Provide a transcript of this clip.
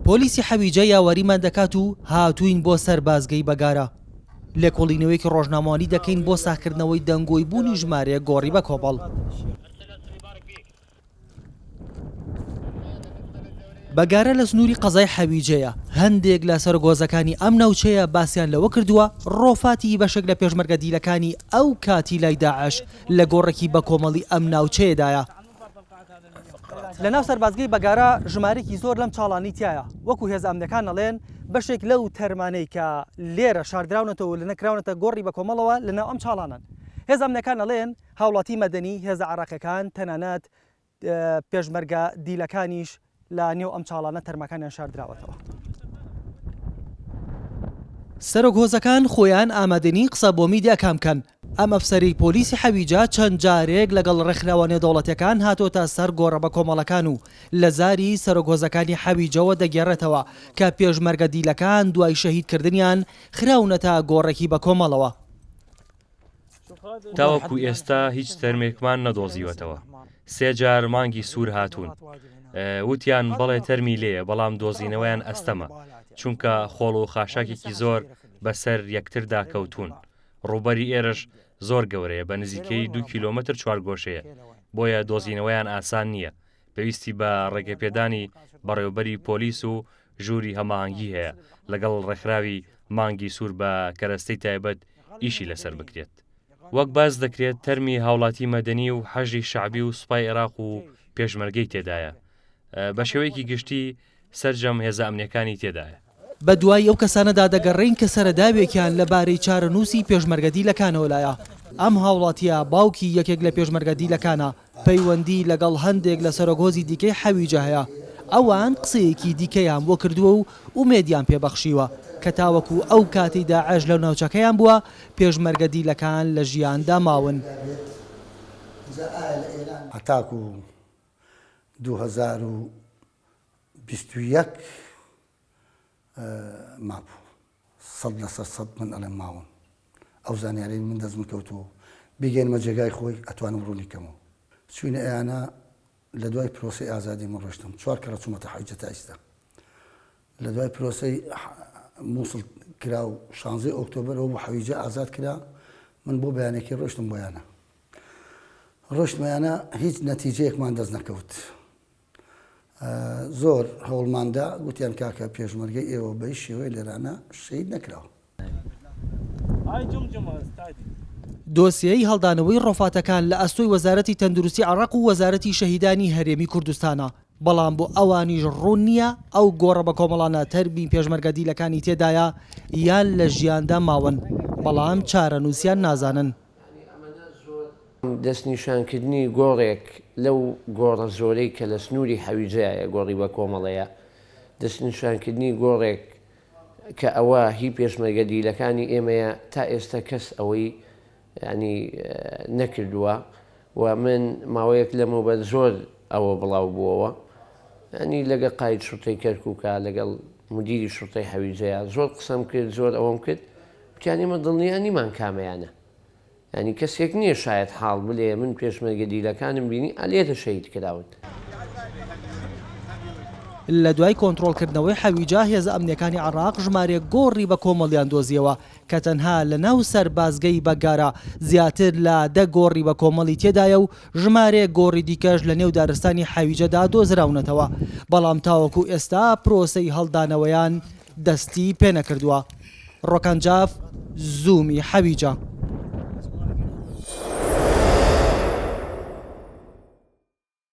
پۆلیسی حەویجە یاوەریمان دەکات و هاتوین بۆ سەربازگەی بەگارە. لێکۆڵینەوەیەکی ڕۆژنامەوانی دەکەین بۆ ساکردنەوەی دەنگۆی بوونی ژمارەیە گۆڕی بە کۆبەڵ. بەگارە لە سنووری قەزای حەویجەیە هەندێک لە سەرگۆزەکانی ئەم ناوچەیە باسییان لەوە کردووە ڕۆفاتی بەشێک لە پێشمەرگە دیلەکانی ئەو کاتی لای داعش لە گۆڕێکی بە کۆمەڵی ئەم ناوچەیەدایە. لە ناو سەربازگەی بەگارە ژمارێکی زۆر لەم چاڵانی تایە، وەکو هێز ئەمنەکان ئەڵێن بەشێک لەو تەرمانەی کە لێرە شاردراونەتەوە و لە نەکراونەتە گۆڕی بە کۆمەڵەوە لە ناو ئەم چاڵانن. هێز ئەمنەکان ئەڵێن هاوڵاتی مەدەنی هێزە عێراقیەکان تەنانەت پێشمەرگە دیلەکانیش لە نێو ئەم چاڵانە تەرمەکانیان شاردراوەتەوە. سەرۆک هۆزەکان خۆیان ئامادەنی قسە بۆ میدیا کامکەن. ئەم ئەفسەری پۆلیسی حەویجە چەند جارێک لەگەڵ ڕێکخراوە نێودەوڵەتیەکان هاتۆتە سەر گۆڕە بە کۆمەڵەکان و لە زاری سەرۆک هۆزەکانی حەویجەوە دەگێڕێتەوە کە پێشمەرگە دیلەکان دوای شەهیدکردنیان خراونەتە گۆڕێکی بە کۆمەڵەوە. تاوەکو ئێستا هیچ تەرمێکمان نەدۆزیوەتەوە. سێ جار مانگی سوور هاتوون. وتیان بەڵێ تەرمی لێیە بەڵام دۆزینەوەیان ئەستەمە چونکە خۆڵ و خاشاکێکی زۆر بەسەر یەکتردا کەوتون. ڕووبەری ئێرەش زۆر گەورەیە بە نزیکەی 2 کیلۆمەتر چوارگۆشەیە بۆیە دۆزینەوەیان ئاسان نییە. پێویستی بە ڕێگەپێدانی بەڕێوەبەری پۆلیس و ژووری هەماهەنگی هەیە لەگەڵ ڕێکخراوی مانگی سوور بە کەرەستەی تایبەت ئیشی لەسەر بکرێت. وەک باز دەکرێت تەرمی هاوڵاتی مەدەنی و حەژی شعبی و سوپای عێراق و پێشمەرگەی تێدایە. بە شێوەیەکی گشتی سەرجەم هێزە ئەمنیەکانی تێدایە. بە دوای ئەو کەسانەدا دەگەڕین کە سەرەداوێکیان لەبارەی چارەنووسی پێشمەرگە دیلەکانەوە لایە. ئەم هاوڵاتیە باوکی یەکێک لە پێشمەرگە دیلەکانە پەیوەندی لەگەڵ هەندێک لە سەرۆکهۆزی دیکەی حەویجە هەیە. ئەوان قسەیەکی دیکەیان بۆ کردووە و ئومێدیان پێبەخشیوە کە تاوەکو ئەو کاتی داعش لەو ناوچەکەیان بووە پێشمەرگە دیلەکان لە ژیاندا ماون. هەتاکو 2021 مابوو 100% من ئەڵێم ماون. ئەو زانیاری من دەستم کەوتووە بگەینمە جێگای خۆی ئەتوانم ڕوونی کەمەوە. چوینە ئەیانە لە دوای پرۆسی ئازادی من ڕۆشتم 4 کەڕە چوومەتە حەویجە تا ئێستا. لە دوای پرۆسی مووسڵ کرا و 16 ئۆکتۆبەرەوە بۆ حەویجە ئازاد کرا من بۆ بەیانێکی ڕۆشتم بۆیانە. ڕۆشتمەیانە هیچ نەتیجەیەکمان دەست نەکەوت. زۆر هەوڵماندا گوتیان کاکە پێشمەرگەی ئێوە بەی شێوەی لێرانە شەید نەکراوە. دۆسیەی هەڵدانەوەی ڕۆفاتەکان لە ئەستۆی وەزارەتی تەندروستی عێراق و وەزارەتی شەهیدانی هەرێمی کوردستانە، بەڵام بۆ ئەوانیش ڕوون نییە ئەو گۆڕە بە کۆمەڵانە تەرمی پێشمەرگە دیلەکانی تێدایە یان لە ژیاندا ماون، بەڵام چارەنووسیان نازانن. دەستنیشانکردنی گۆڕێک لەو گۆڕە زۆرەی کە لە سنووری حەویجەیە گۆڕی بە کۆمەڵەیە، دەستنیشانکردنی گۆڕێک کە ئەوە هی پێشمەرگە دیلەکانی ئێمەیە تا ئێستا کەس ئەوەی ینی نەکردووە و من ماوەیەک لەمەوبەر زۆر ئەوە بڵاو بووەوە. ینی لەگە قاید شوڕتەی کەرکووکە لەگەڵ مدیری شوڕتەی حەویجەیە زۆر قسەم کرد، زۆر ئەوەم کرد، وتیانێمە دڵنیانیمان کامەیانە. ینی کەسێک نییە شاید حاڵ بڵێ من پێشمەرگە دیلەکانم بینی ئەلێتە شەهید کراون. لە دوای کۆنتڕۆڵکردنەوەی حەویجە هێزە ئەمنیەکانی عێراق ژمارەیەک گۆڕی بە کۆمەڵیان دۆزیەوە کە تەنها لە ناو سەربازگەی بەگارە زیاتر لە 10 گۆڕی بە کۆمەڵی تێدایە و ژمارەیەک گۆڕی دیکەش لە نێو دارستانی حەویجەدا دۆزراونەتەوە، بەڵام تاوەکو ئێستا پرۆسەی هەڵدانەوەیان دەستی پێ نەکردووە. ڕۆکانجاف، زوومی حەویجە.